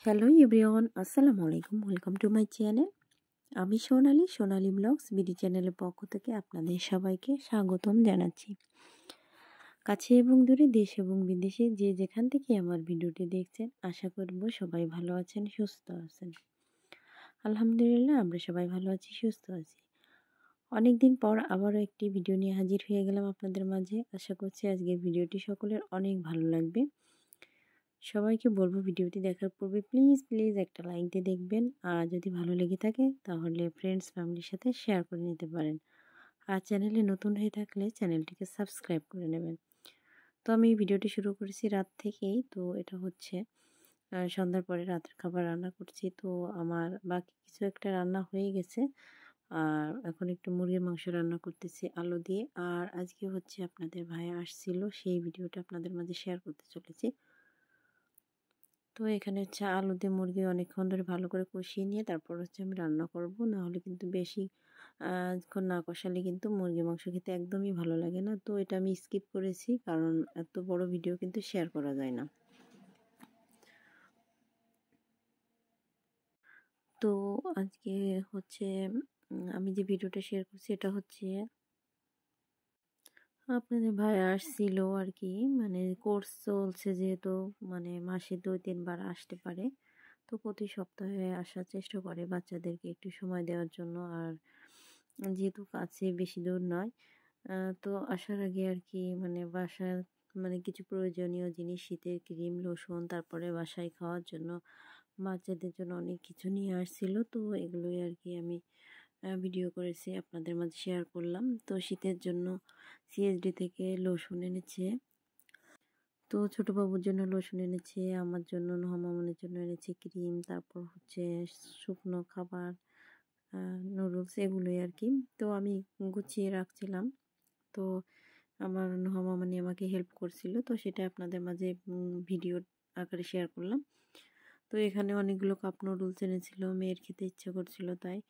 Hello everyone, আসসালামু আলাইকুম। Welcome to my channel. আমি সোনালি ব্লগস বিডি চ্যানেলের পক্ষ থেকে আপনাদের সবাইকে স্বাগতম জানাচ্ছি। কাছে এবং দূরে, দেশ এবং বিদেশে যে যেখান থেকে আমার ভিডিওটি দেখছেন, আশা করব সবাই ভালো আছেন, সুস্থ আছেন। আলহামদুলিল্লাহ, আমরা সবাই ভালো আছি, সুস্থ আছি। অনেক দিন পর আবারও একটি ভিডিও নিয়ে হাজির হয়ে গেলাম আপনাদের মাঝে। আশা করছি আজকের ভিডিওটি সকলের অনেক ভালো লাগবে। সবাইকে বলবো ভিডিওটি দেখার পূর্বে প্লিজ একটা লাইক দিয়ে দেখবেন। আর যদি ভালো লেগে থাকে তাহলে ফ্রেন্ডস ফ্যামিলির সাথে শেয়ার করে নিতে পারেন। আর চ্যানেলে নতুন হয়ে থাকলে চ্যানেলটিকে সাবস্ক্রাইব করে নেবেন। তো আমি ভিডিওটি শুরু করেছি রাত থেকেই। তো এটা হচ্ছে সন্ধ্যার পরে রাতের খাবার রান্না করছি। তো আমার বাকি কিছু একটা রান্না হয়ে গেছে। আর এখন একটু মুরগির মাংস রান্না করতেছি আলু দিয়ে। আর আজকে হচ্ছে আপনাদের ভাইয়া আসছিল, সেই ভিডিওটা আপনাদের মাঝে শেয়ার করতে চলেছি। তো এখানে হচ্ছে আলু দিয়ে মুরগি অনেকক্ষণ ধরে ভালো করে কষিয়ে নিয়ে তারপর হচ্ছে আমি রান্না করব। না হলে কিন্তু বেশিক্ষণ না কষালে কিন্তু মুরগি মাংস খেতে একদমই ভালো লাগে না। তো এটা আমি স্কিপ করেছি, কারণ এত বড় ভিডিও কিন্তু শেয়ার করা যায় না। তো আজকে হচ্ছে আমি যে ভিডিওটা শেয়ার করছি এটা হচ্ছে আপনাদের ভাই আসছিল আর কি, মানে কোর্স চলছে যেহেতু, মানে মাসে 2-3 বার আসতে পারে। তো প্রতি সপ্তাহে আসার চেষ্টা করে বাচ্চাদেরকে একটু সময় দেওয়ার জন্য। আর যেহেতু কাছে, বেশি দূর নয়, তো আসার আগে আর কি মানে বাসায় মানে কিছু প্রয়োজনীয় জিনিস, শীতের ক্রিম, লোশন, তারপরে বাসায় খাওয়ার জন্য বাচ্চাদের জন্য অনেক কিছু নিয়ে আসছিল। তো এগুলোই আর কি আমি ভিডিও করেছি, আপনাদের মাঝে শেয়ার করলাম। তো শীতের জন্য সিএসডি থেকে লোশন এনেছে। তো ছোট বাবুর জন্য লোশন এনেছে, আমার জন্য, নোহামামনের জন্য এনেছে ক্রিম, তারপর হচ্ছে শুকনো খাবার, নুডলস, এগুলোই আর কি। তো আমি গুছিয়ে রাখছিলাম। তো আমার নোহামামনি আমাকে হেল্প করছিল, তো সেটা আপনাদের মাঝে ভিডিও আকারে শেয়ার করলাম। তো এখানে অনেকগুলো কাপ নুডলস এনেছিল, মেয়ের খেতে ইচ্ছা করছিল তাই।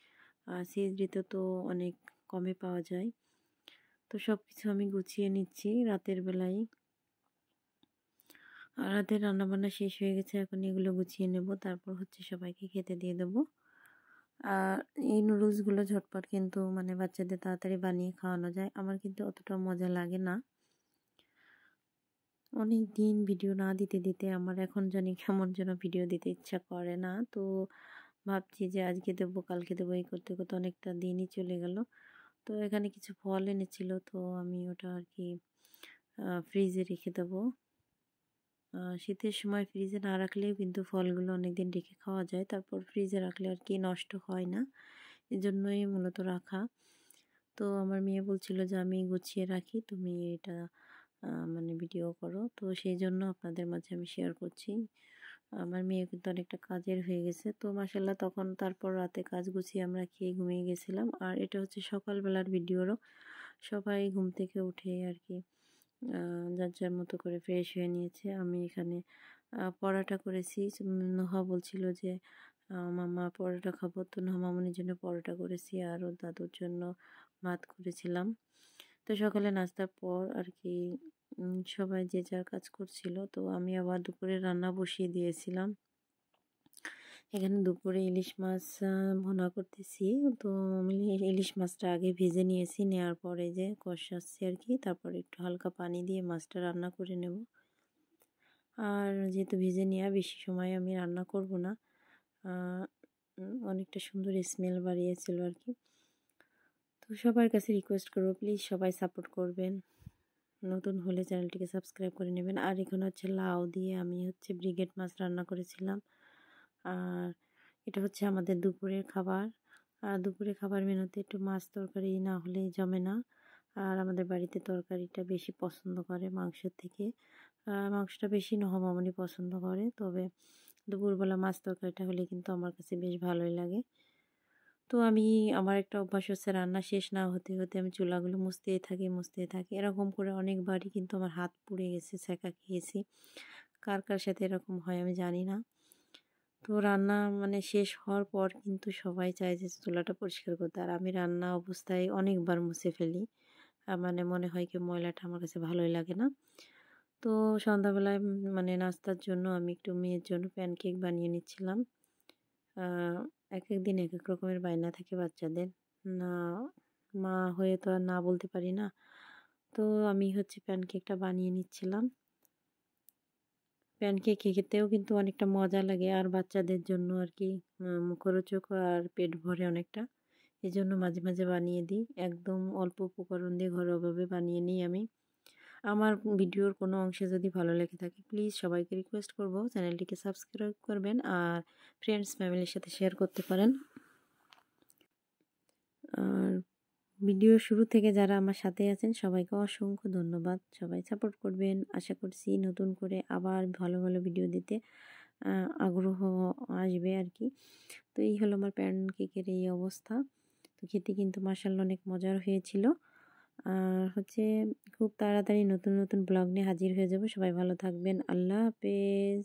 সিএসডিতে তো অনেক কমে পাওয়া যায়। তো সব কিছু আমি গুছিয়ে নিচ্ছি রাতের বেলায়। রাতের রান্নাবান্না শেষ হয়ে গেছে, এখন এগুলো গুছিয়ে নেব, তারপর হচ্ছে সবাইকে খেতে দিয়ে দেবো। আর এই নুডলসগুলো ঝটপট কিন্তু মানে বাচ্চাদের তাড়াতাড়ি বানিয়ে খাওয়ানো যায়। আমার কিন্তু অতটা মজা লাগে না। অনেক দিন ভিডিও না দিতে দিতে আমার এখন জানি কেমন যেন ভিডিও দিতে ইচ্ছা করে না। তো ভাবছি যে আজকে দেবো, কালকে দেবো, এই করতে করতে অনেকটা দিনই চলে গেল। তো এখানে কিছু ফল এনেছিল, তো আমি ওটা আর কি ফ্রিজে রেখে দেবো। শীতের সময় ফ্রিজে না রাখলেও কিন্তু ফলগুলো অনেকদিন রেখে খাওয়া যায়, তারপর ফ্রিজে রাখলে আর কি নষ্ট হয় না, এজন্যই মূলত রাখা। তো আমার মেয়ে বলছিল যে আমি গুছিয়ে রাখি, তুমি এটা মানে ভিডিও করো। তো সেই জন্য আপনাদের মাঝে আমি শেয়ার করছি। আমার মেয়ে কিন্তু অনেকটা কাজের হয়ে গেছে। তো মাসাল্লাহ তখন তারপর রাতে কাজ গুছিয়ে আমরা খেয়ে ঘুমিয়ে গেছিলাম। আর এটা হচ্ছে সকালবেলার ভিডিওরও। সবাই ঘুম থেকে উঠে আর কি যার যার মতো করে ফ্রেশ হয়ে নিয়েছে। আমি এখানে পরোটা করেছি। নোহা বলছিল যে মাম্মা পরোটা খাবো, তো নোহা মামুনির জন্য পরোটা করেছি আর ওর দাদুর জন্য ভাত করেছিলাম। তো সকালে নাস্তার পর আর কি সবাই যে যার কাজ করছিল। তো আমি আবার দুপুরে রান্না বসিয়ে দিয়েছিলাম। এখানে দুপুরে ইলিশ মাছ ভুনা করতেছি। তো আমি ইলিশ মাছটা আগে ভেজে নিয়েছি, নেওয়ার পরে যে কষাচ্ছি আর কি, তারপরে একটু হালকা পানি দিয়ে মাছটা রান্না করে নেব। আর যেহেতু ভেজে নেওয়া, বেশি সময় আমি রান্না করব না। অনেকটা সুন্দর স্মেল বাড়িয়েছিল আর কি। তো সবার কাছে রিকোয়েস্ট করবো প্লিজ সবাই সাপোর্ট করবেন, নতুন হলে চ্যানেলটিকে সাবস্ক্রাইব করে নেবেন। আর এখানে হচ্ছে লাউ দিয়ে আমি হচ্ছে ব্রিগেড মাছ রান্না করেছিলাম। আর এটা হচ্ছে আমাদের দুপুরের খাবার। আর দুপুরের খাবার মেনুতে একটু মাছ তরকারি না হলে জমে না। আর আমাদের বাড়িতে তরকারিটা বেশি পছন্দ করে মাংসের থেকে। মাংসটা বেশি নহমামনি পছন্দ করে, তবে দুপুরবেলা মাছ তরকারিটা হলে কিন্তু আমার কাছে বেশ ভালোই লাগে। তো আমার একটা অভ্যাস হচ্ছে, রান্না শেষ না হতে হতে আমি চুলাগুলো মুছতেই থাকি। এরকম করে অনেকবারই কিন্তু আমার হাত পুড়ে গেছে, ছ্যাঁকা খেয়েছি। কার কার সাথে এরকম হয় আমি জানি না। তো রান্না মানে শেষ হওয়ার পর কিন্তু সবাই চায় যে চুলাটা পরিষ্কার করতে, আর আমি রান্না অবস্থায় অনেকবার মুছে ফেলি। মানে মনে হয় কি ময়লাটা আমার কাছে ভালোই লাগে না। তো সন্ধ্যাবেলায় মানে নাস্তার জন্য আমি একটু মেয়ের জন্য প্যানকেক বানিয়ে নিচ্ছিলাম। একেক দিন একেক রকমের বায়না থাকে বাচ্চাদের। না, মা হয়ে তো আর না বলতে পারি না। তো আমি হচ্ছে প্যানকেকটা বানিয়ে নিচ্ছিলাম। প্যানকেক খেতেও কিন্তু অনেকটা মজা লাগে, আর বাচ্চাদের জন্য আর কি মুখরোচক আর পেট ভরে অনেকটা। এজন্য মাঝে মাঝে বানিয়ে দিই। একদম অল্প উপকরণ দিয়ে ঘরোয়াভাবে বানিয়ে নিই আমি। আমার ভিডিওর কোনো অংশে যদি ভালো লেগে থাকে প্লিজ সবাইকে রিকোয়েস্ট করব চ্যানেলটিকে সাবস্ক্রাইব করবেন আর ফ্রেন্ডস ফ্যামিলির সাথে শেয়ার করতে পারেন। আর ভিডিও শুরু থেকে যারা আমার সাথে আছেন সবাইকে অসংখ্য ধন্যবাদ। সবাই সাপোর্ট করবেন। আশা করছি নতুন করে আবার ভালো ভালো ভিডিও দিতে আগ্রহ আসবে আর কি। তো এই হলো আমার প্যানকেকের এই অবস্থা। তো খেতে কিন্তু মাশাআল্লাহ অনেক মজার হয়েছিল। আর হচ্ছে খুব তাড়াতাড়ি নতুন নতুন ব্লগ নিয়ে হাজির হয়ে যাব। সবাই ভালো থাকবেন। আল্লাহ হাফেজ।